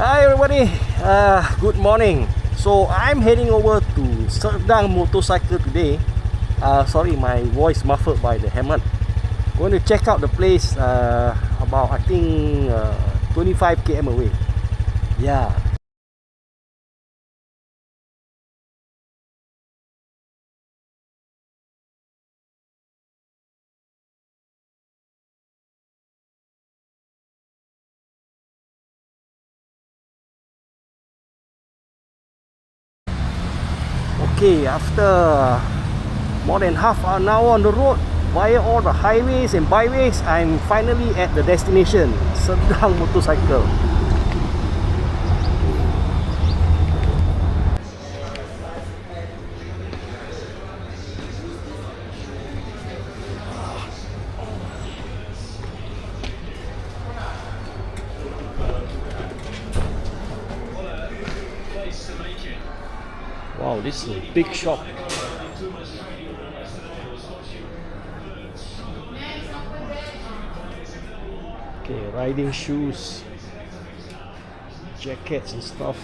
Hi everybody, good morning. So I'm heading over to Serdang Motorcycle today. Sorry, my voice muffled by the helmet. Going to check out the place about I think 25 km away. Yeah. Okay, after more than half an hour on the road via all the highways and byways, I'm finally at the destination, Serdang Motorcycle. Wow, this is a big shop. Okay, riding shoes, jackets and stuff.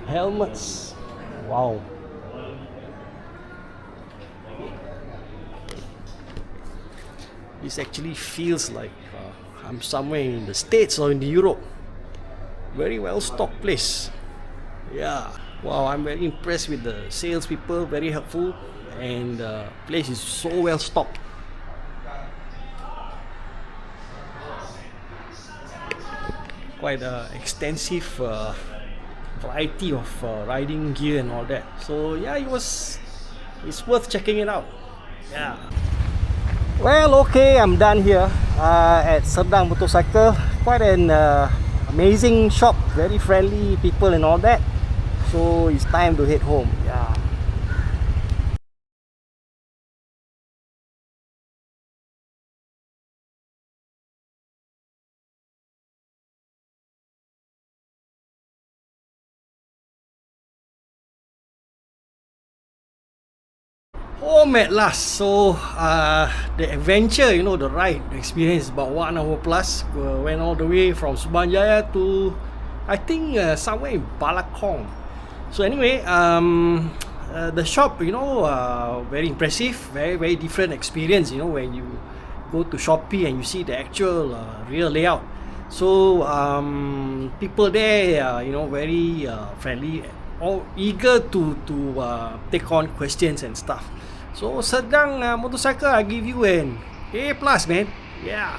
Helmets. Wow. This actually feels like I'm somewhere in the States or in Europe. Very well stocked place. Yeah. Wow, I'm very impressed with the salespeople, very helpful, and the place is so well stocked. Quite extensive variety of riding gear and all that. So yeah, it's worth checking it out. Yeah. Well, okay, I'm done here at Serdang Motorcycle. Quite an amazing shop, very friendly people and all that. So it's time to head home. Yeah. Home at last. So the adventure, the ride experience is about 1 hour plus. Went all the way from Subanjaya to I think somewhere in Balakong. So anyway, the shop, very impressive, very different experience. When you go to Shopee and you see the actual real layout. So people there, very friendly, all eager to take on questions and stuff. So Serdang Motorcycle, I give you an A plus, man. Yeah.